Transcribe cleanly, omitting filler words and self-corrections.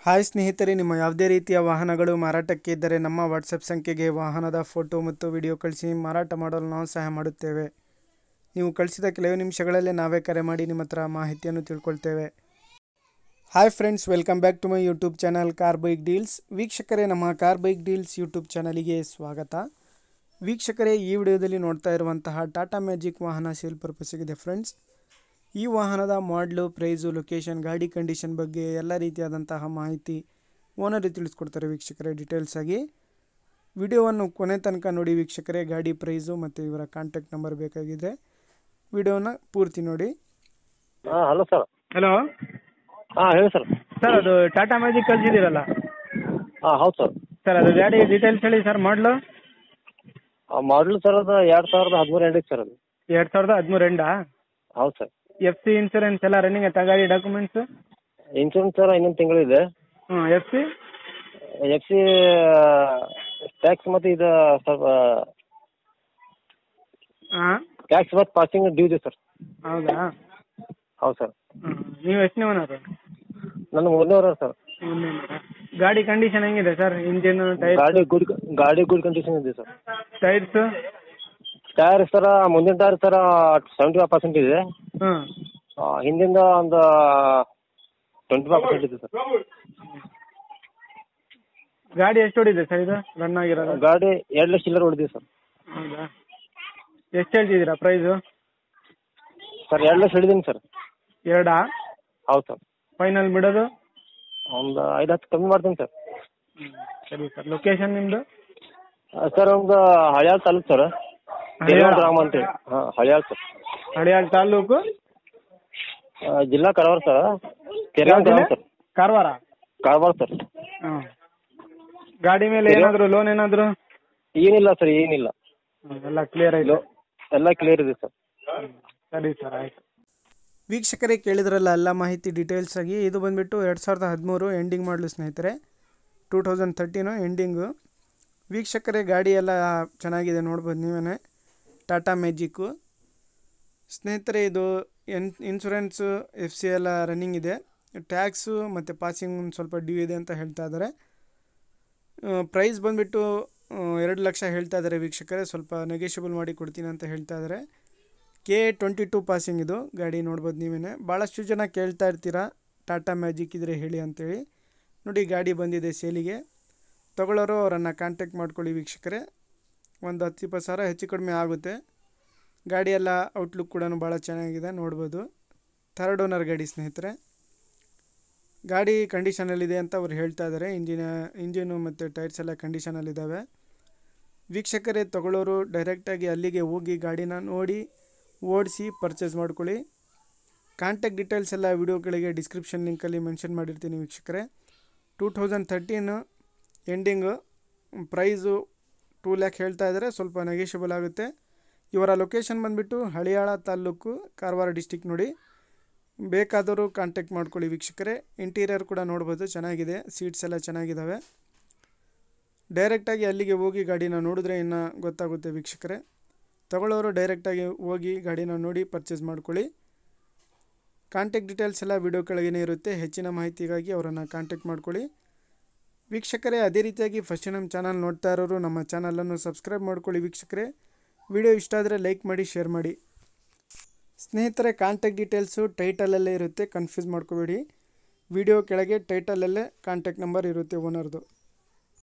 Hi ಸ್ನೇಹಿತರೆ, ನಿಮ್ಮ ಯಾವುದೇ ರೀತಿಯ ವಾಹನಗಳು ಮಾರಾಟಕ್ಕೆ ಇದ್ದರೆ ನಮ್ಮ ವಾಟ್ಸಪ್ ಸಂಖ್ಯೆಗೆ ವಾಹನದ ಫೋಟೋ ಮತ್ತು ವಿಡಿಯೋ ಕಳಿಸಿ ಮಾರಾಟ ಮಾಡಲು ನಾವು ಸಹಾಯ ಮಾಡುತ್ತೇವೆ. ನೀವು ಕಳಿಸಿದ ಕೆಲವು ನಿಮಿಷಗಳಲ್ಲೇ ನಾವೇ ಕರೆ ಮಾಡಿ ನಿಮ್ಮ ಹತ್ರ ಮಾಹಿತಿಯನ್ನು ತಿಳ್ಕೊಳ್ತೇವೆ. Hi friends, welcome back to my YouTube channel car bike deals. ವೀಕ್ಷಕರೇ, ನಮ್ಮ ಕಾರ್ ಬೈಕ್ ಡೀಲ್ಸ್ ಯೂಟ್ಯೂಬ್ ಚಾನಲಿಗೆ ಸ್ವಾಗತ. ವೀಕ್ಷಕರೇ, ಈ ವಿಡಿಯೋದಲ್ಲಿ ನೋಡ್ತಾ ಇರುವಂತಹ ಟಾಟಾ ಮ್ಯಾಜಿಕ್ ವಾಹನ ಸೇಲ್ ಪರ್ಪಸ್ಸಿಗಿದೆ ಫ್ರೆಂಡ್ಸ್. ಈ ವಾಹನದ ಮಾಡಲು, ಪ್ರೈಸು, ಲೊಕೇಶನ್, ಗಾಡಿ ಕಂಡೀಷನ್ ಬಗ್ಗೆ ಎಲ್ಲ ರೀತಿಯಾದಂತಹ ಮಾಹಿತಿ ಓನರ್ ತಿಳಿಸ್ಕೊಡ್ತಾರೆ ವೀಕ್ಷಕರೇ ಡೀಟೇಲ್ಸ್ ಆಗಿ. ವಿಡಿಯೋವನ್ನು ಕೊನೆ ತನಕ ನೋಡಿ ವೀಕ್ಷಕರೇ. ಗಾಡಿ ಪ್ರೈಸು ಮತ್ತು ಇವರ ಕಾಂಟ್ಯಾಕ್ಟ್ ನಂಬರ್ ಬೇಕಾಗಿದೆ. ವಿಡಿಯೋನ ಪೂರ್ತಿ ನೋಡಿ. Hello sir. ಹಲೋ ಹೇಳಿ ಸರ್. ಸರ್, ಅದು ಟಾಟಾ ಮ್ಯಾಜಿಕ್ ಕಳಿಸಿದ್ದೀರಲ್ಲ ಹೌದು ಸರ್. ಸರ್, ಅದು ಗಾಡಿ ಡೀಟೇಲ್ಸ್ ಹೇಳಿ ಸರ್. ಮಾಡಲು ಮಾಡಲು ಸರ್, ಅದು 2013 ಎಂಡಿಗೆ ಸರ್. ಅದು 2013 ಎಂಡಾ? ಹೌದು ಸರ್. FC ಇನ್ಸೂರೆನ್ಸ್ ಎಲ್ಲ ರನ್ನಿಂಗ್ ಆಯ್ತಾ ಗಾಡಿ ಡಾಕ್ಯುಮೆಂಟ್ಸ್? ಇನ್ಶೂರೆನ್ಸ್ ಸರ್ ಇನ್ನೊಂದು ತಿಂಗಳಿದೆ. FC ಟ್ಯಾಕ್ಸ್ ಮತ್ತು ಇದು ಸ್ವಲ್ಪ ಹಾಂ, ಟ್ಯಾಕ್ಸ್ ಮತ್ತು ಪಾಸಿಂಗ್ ಡ್ಯೂ ಇದೆ ಸರ್. ಹೌದಾ? ಹೌದು ಸರ್. ನೀವು ಎಷ್ಟನೇ ಓನರು? ನನ್ನ 3ನೇ ಸರ್. ಗಾಡಿ ಕಂಡೀಷನ್ ಹೆಂಗಿದೆ ಸರ್? Engine, tyre? ಗಾಡಿ ಗುಡ್ ಕಂಡೀಷನ್ ಇದೆ ಸರ್. ಟೈರ್ಸ್? ಟೈರ್ ಸರ್, ಮುಂದಿನ ಟೈರ್ ಸರ್ 75% ಇದೆ. ಹಿಂದಿಂದ ಒಂದು 25% ಇದೆ ಸರ್. ಗಾಡಿ ಎಷ್ಟು ಹೊಡಿದೆ ಸರ್ ಇದು ರನ್ ಆಗಿರೋದು? ಗಾಡಿ 2 ಲಕ್ಷ ಚಿಲ್ಲರೆ ಹೊಡಿದೆ ಸರ್. ಹೌದಾ? ಎಷ್ಟು ಹೇಳ್ತಿದ್ದೀರಾ ಪ್ರೈಸು? ಸರ್ 2 ಲಕ್ಷ ಹಿಡಿದೀನಿ ಸರ್. 2? ಹೌದು ಸರ್. ಫೈನಲ್ ಬಿಡೋದು ಒಂದು 5-10 ಕಮ್ಮಿ ಮಾಡ್ತೀನಿ ಸರ್. ಸರಿ ಸರ್. ಲೊಕೇಶನ್ ನಿಮ್ಮದು? ಸರ್ ಒಂದು ಹಳಿಯಾಳ ತಾಲೂಕು ಸರ್, ಗ್ರಾಮ ಅಂತೇಳಿ. ಹಳಿಯಾಳ ಸರ್. ಹಳಿಯಾಳ ತಾಲೂಕು, ಜಿಲ್ಲಾ ಕಾರವಾರ ಸರ್. ಗ್ರಾಮ ಸರ್. ಕಾರವಾರ? ಕಾರವಾರ ಸರ್. ಗಾಡಿ ಮೇಲೆ ಏನಾದರೂ ಲೋನ್ ಏನಾದರೂ? ಏನಿಲ್ಲ ಸರ್, ಏನಿಲ್ಲ. ಎಲ್ಲ ಕ್ಲಿಯರ್ ಆಯಿತು? ಎಲ್ಲ ಕ್ಲಿಯರ್ ಇದೆ ಸರ್. ಸರಿ ಸರ್, ಆಯಿತು. ವೀಕ್ಷಕರೇ, ಕೇಳಿದ್ರಲ್ಲ ಎಲ್ಲ ಮಾಹಿತಿ ಡೀಟೇಲ್ಸ್ ಆಗಿ. ಇದು ಬಂದುಬಿಟ್ಟು 2013 ಎಂಡಿಂಗ್ ಮಾಡಲು ಸ್ನೇಹಿತರೆ. 2013 ಎಂಡಿಂಗು. ವೀಕ್ಷಕರೇ, ಗಾಡಿ ಎಲ್ಲ ಚೆನ್ನಾಗಿದೆ, ನೋಡ್ಬೋದು ನೀವೇ. ಟಾಟಾ ಮ್ಯಾಜಿಕ್ಕು ಸ್ನೇಹಿತರೆ. ಇದು ಇನ್ಶೂರೆನ್ಸು, FC ಎಲ್ಲ ರನ್ನಿಂಗ್ ಇದೆ. ಟ್ಯಾಕ್ಸು ಮತ್ತು ಪಾಸಿಂಗ್ ಒಂದು ಸ್ವಲ್ಪ ಡ್ಯೂ ಇದೆ ಅಂತ ಹೇಳ್ತಾ ಇದ್ದಾರೆ. ಪ್ರೈಸ್ ಬಂದುಬಿಟ್ಟು 2 ಲಕ್ಷ ಹೇಳ್ತಾ ಇದ್ದಾರೆ ವೀಕ್ಷಕರೇ. ಸ್ವಲ್ಪ ನೆಗೋಷಿಯಬಲ್ ಮಾಡಿ ಕೊಡ್ತೀನಿ ಅಂತ ಹೇಳ್ತಾ ಇದ್ದಾರೆ. K22 ಪಾಸಿಂಗ್ ಇದು ಗಾಡಿ, ನೋಡ್ಬೋದು ನೀವೇ. ಭಾಳಷ್ಟು ಜನ ಕೇಳ್ತಾ ಇರ್ತೀರಾ ಟಾಟಾ ಮ್ಯಾಜಿಕ್ ಇದ್ರೆ ಹೇಳಿ ಅಂತೇಳಿ. ನೋಡಿ, ಗಾಡಿ ಬಂದಿದೆ ಸೇಲಿಗೆ. ತಗೊಳ್ಳೋರು ಅವರನ್ನು ಕಾಂಟ್ಯಾಕ್ಟ್ ಮಾಡ್ಕೊಳ್ಳಿ ವೀಕ್ಷಕರೇ. ಒಂದು 10-20 ಸಾವಿರ ಹೆಚ್ಚು ಕಡಿಮೆ ಆಗುತ್ತೆ. ಗಾಡಿ ಎಲ್ಲ ಔಟ್ಲುಕ್ ಕೂಡ ಭಾಳ ಚೆನ್ನಾಗಿದೆ, ನೋಡ್ಬೋದು. 3rd ಓನರ್ ಗಾಡಿ ಸ್ನೇಹಿತರೆ. ಗಾಡಿ ಕಂಡೀಷನಲ್ಲಿದೆ ಅಂತ ಅವ್ರು ಹೇಳ್ತಾ ಇದ್ದಾರೆ. ಇಂಜಿನು ಮತ್ತು ಟೈರ್ಸ್ ಎಲ್ಲ ಕಂಡೀಷನಲ್ಲಿದ್ದಾವೆ. ವೀಕ್ಷಕರೇ, ತಗೊಳ್ಳೋರು ಡೈರೆಕ್ಟಾಗಿ ಅಲ್ಲಿಗೆ ಹೋಗಿ ಗಾಡಿನ ನೋಡಿ ಓಡಿಸಿ ಪರ್ಚೇಸ್ ಮಾಡ್ಕೊಳ್ಳಿ. ಕಾಂಟ್ಯಾಕ್ಟ್ ಡೀಟೇಲ್ಸ್ ಎಲ್ಲ ವಿಡಿಯೋ ಕೆಳಗೆ ಡಿಸ್ಕ್ರಿಪ್ಷನ್ ಲಿಂಕಲ್ಲಿ ಮೆನ್ಷನ್ ಮಾಡಿರ್ತೀನಿ ವೀಕ್ಷಕರೇ. 2013 ಎಂಡಿಂಗು. ಪ್ರೈಸು 2 ಲ್ಯಾಕ್ ಹೇಳ್ತಾ ಇದ್ದಾರೆ, ಸ್ವಲ್ಪ ನೆಗೋಷಿಯಬಲ್ ಆಗುತ್ತೆ. ಇವರ ಲೊಕೇಶನ್ ಬಂದುಬಿಟ್ಟು ಹಳಿಯಾಳ ತಾಲೂಕು, ಕಾರವಾರ ಡಿಸ್ಟಿಕ್. ನೋಡಿ, ಬೇಕಾದವರು ಕಾಂಟ್ಯಾಕ್ಟ್ ಮಾಡ್ಕೊಳ್ಳಿ ವೀಕ್ಷಕರೇ. ಇಂಟೀರಿಯರ್ ಕೂಡ ನೋಡ್ಬೋದು, ಚೆನ್ನಾಗಿದೆ. ಸೀಟ್ಸ್ ಎಲ್ಲ ಚೆನ್ನಾಗಿದ್ದಾವೆ. ಡೈರೆಕ್ಟಾಗಿ ಅಲ್ಲಿಗೆ ಹೋಗಿ ಗಾಡಿನ ನೋಡಿದ್ರೆ ಇನ್ನೂ ಗೊತ್ತಾಗುತ್ತೆ ವೀಕ್ಷಕರೇ. ತಗೊಳ್ಳೋರು ಡೈರೆಕ್ಟಾಗಿ ಹೋಗಿ ಗಾಡಿನ ನೋಡಿ ಪರ್ಚೇಸ್ ಮಾಡ್ಕೊಳ್ಳಿ. ಕಾಂಟ್ಯಾಕ್ಟ್ ಡೀಟೇಲ್ಸ್ ಎಲ್ಲ ವಿಡಿಯೋ ಕೆಳಗೇ ಇರುತ್ತೆ. ಹೆಚ್ಚಿನ ಮಾಹಿತಿಗಾಗಿ ಅವರನ್ನು ಕಾಂಟ್ಯಾಕ್ಟ್ ಮಾಡ್ಕೊಳ್ಳಿ ವೀಕ್ಷಕರೇ. ಅದೇ ರೀತಿಯಾಗಿ ಫಸ್ಟ್ ನಮ್ಮ ಚಾನಲ್ ನೋಡ್ತಾ ಇರೋರು ನಮ್ಮ ಚಾನಲನ್ನು ಸಬ್ಸ್ಕ್ರೈಬ್ ಮಾಡ್ಕೊಳ್ಳಿ ವೀಕ್ಷಕರೇ. ವಿಡಿಯೋ ಇಷ್ಟ ಆದರೆ ಲೈಕ್ ಮಾಡಿ, ಶೇರ್ ಮಾಡಿ ಸ್ನೇಹಿತರೆ. ಕಾಂಟ್ಯಾಕ್ಟ್ ಡೀಟೇಲ್ಸು ಟೈಟಲಲ್ಲೇ ಇರುತ್ತೆ, ಕನ್ಫ್ಯೂಸ್ ಮಾಡ್ಕೋಬೇಡಿ. ವಿಡಿಯೋ ಕೆಳಗೆ ಟೈಟಲಲ್ಲೇ ಕಾಂಟ್ಯಾಕ್ಟ್ ನಂಬರ್ ಇರುತ್ತೆ ಓನರ್ದು.